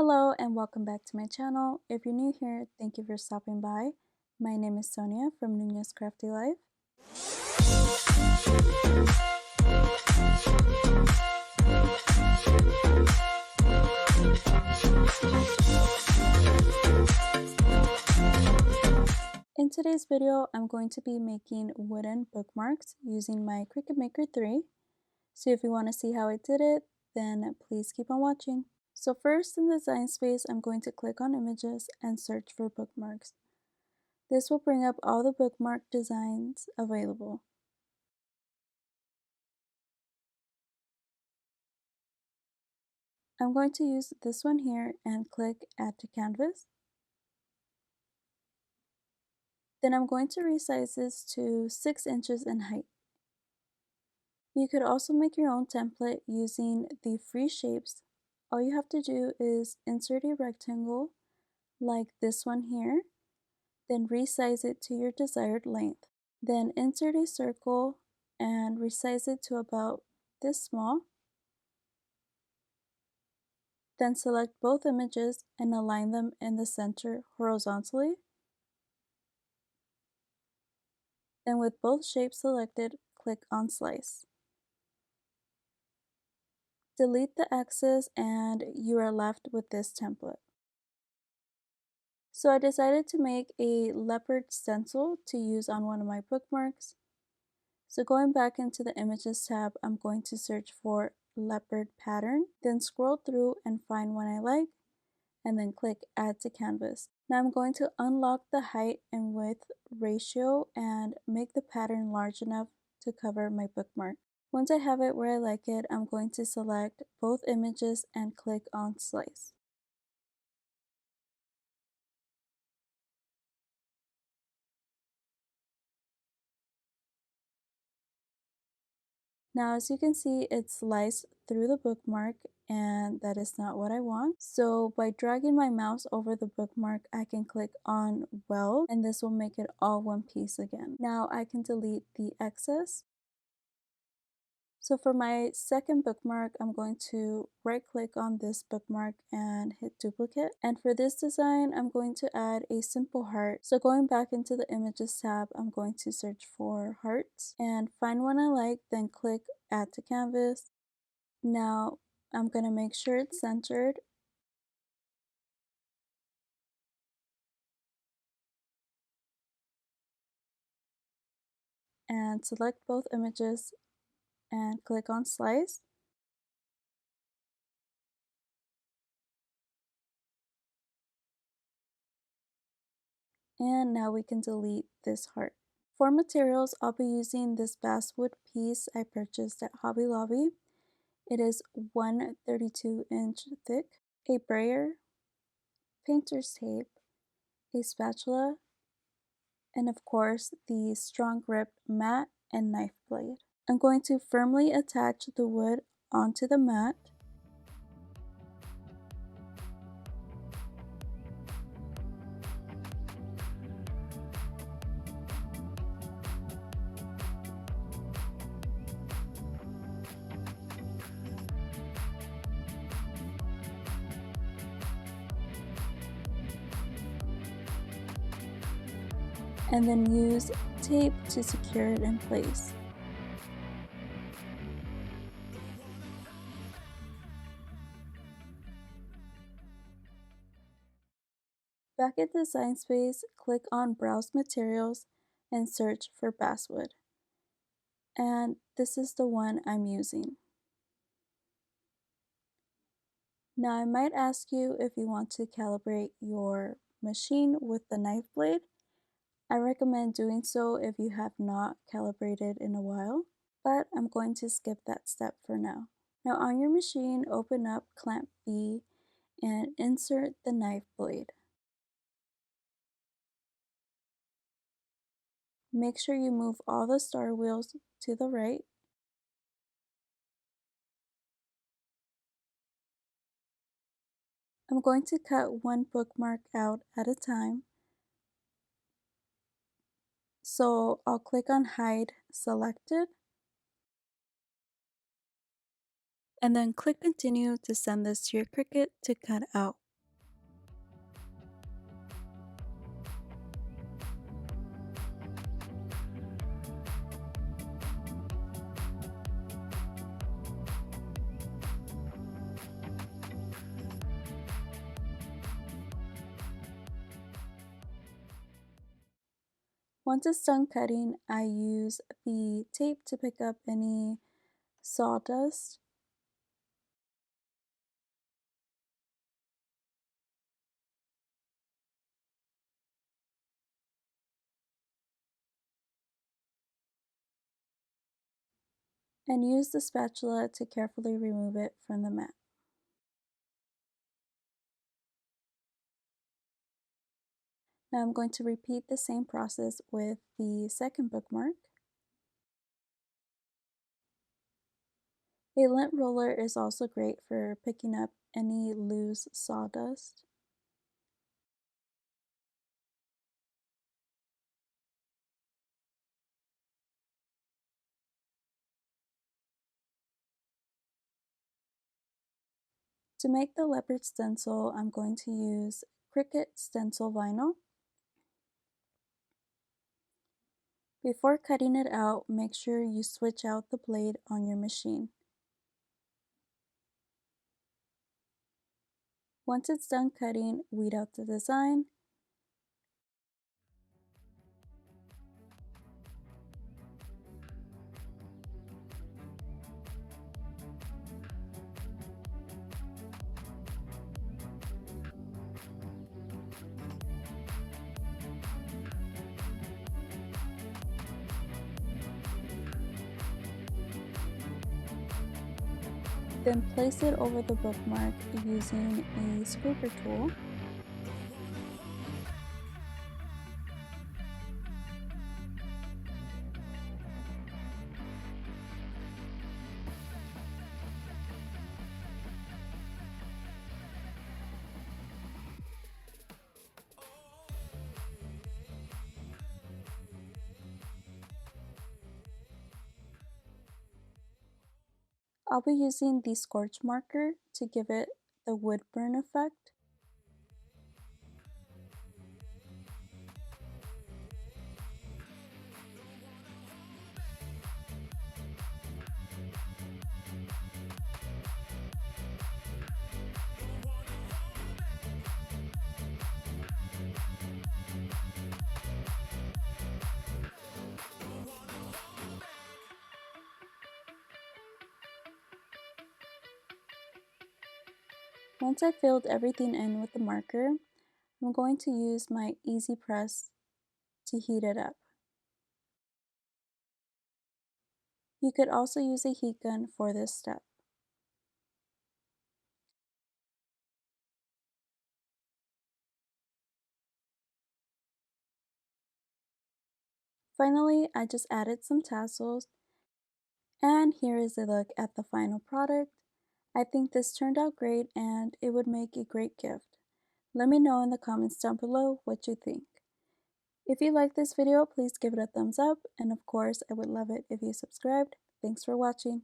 Hello and welcome back to my channel. If you're new here, thank you for stopping by. My name is Sonia from Nunez Crafty Life. In today's video, I'm going to be making wooden bookmarks using my Cricut Maker 3. So if you want to see how I did it, then please keep on watching. So first in the design space, I'm going to click on images and search for bookmarks. This will bring up all the bookmark designs available. I'm going to use this one here and click Add to Canvas. Then I'm going to resize this to 6 inches in height. You could also make your own template using the free shapes. All you have to do is insert a rectangle like this one here, then resize it to your desired length. Then insert a circle and resize it to about this small. Then select both images and align them in the center horizontally. Then with both shapes selected, click on Slice. Delete the excess and you are left with this template. So I decided to make a leopard stencil to use on one of my bookmarks. So going back into the Images tab, I'm going to search for leopard pattern, then scroll through and find one I like, and then click Add to Canvas. Now I'm going to unlock the height and width ratio and make the pattern large enough to cover my bookmark. Once I have it where I like it, I'm going to select both images and click on Slice. Now as you can see, it's sliced through the bookmark and that is not what I want. So by dragging my mouse over the bookmark, I can click on Weld and this will make it all one piece again. Now I can delete the excess. So for my second bookmark, I'm going to right click on this bookmark and hit duplicate. And for this design, I'm going to add a simple heart. So going back into the Images tab, I'm going to search for hearts and find one I like, then click Add to Canvas. Now I'm going to make sure it's centered. And select both images and click on Slice. And now we can delete this heart. For materials, I'll be using this basswood piece I purchased at Hobby Lobby. It is 132-inch thick, a brayer, painter's tape, a spatula, and of course the strong grip mat and knife blade. I'm going to firmly attach the wood onto the mat. And then use tape to secure it in place. Back at the design space, click on Browse Materials and search for basswood. And this is the one I'm using. Now I might ask you if you want to calibrate your machine with the knife blade. I recommend doing so if you have not calibrated in a while, but I'm going to skip that step for now. Now on your machine, open up clamp B and insert the knife blade. Make sure you move all the star wheels to the right. I'm going to cut one bookmark out at a time. So I'll click on Hide Selected and then click Continue to send this to your Cricut to cut out. Once it's done cutting, I use the tape to pick up any sawdust. And use the spatula to carefully remove it from the mat. Now I'm going to repeat the same process with the second bookmark. A lint roller is also great for picking up any loose sawdust. To make the leopard stencil, I'm going to use Cricut stencil vinyl. Before cutting it out, make sure you switch out the blade on your machine. Once it's done cutting, weed out the design. Then place it over the bookmark using a scraper tool. I'll be using the Scorch Marker to give it the wood burn effect. Once I filled everything in with the marker, I'm going to use my easy press to heat it up. You could also use a heat gun for this step. Finally, I just added some tassels, and here is a look at the final product. I think this turned out great and it would make a great gift. Let me know in the comments down below what you think. If you like this video, please give it a thumbs up, and of course, I would love it if you subscribed. Thanks for watching.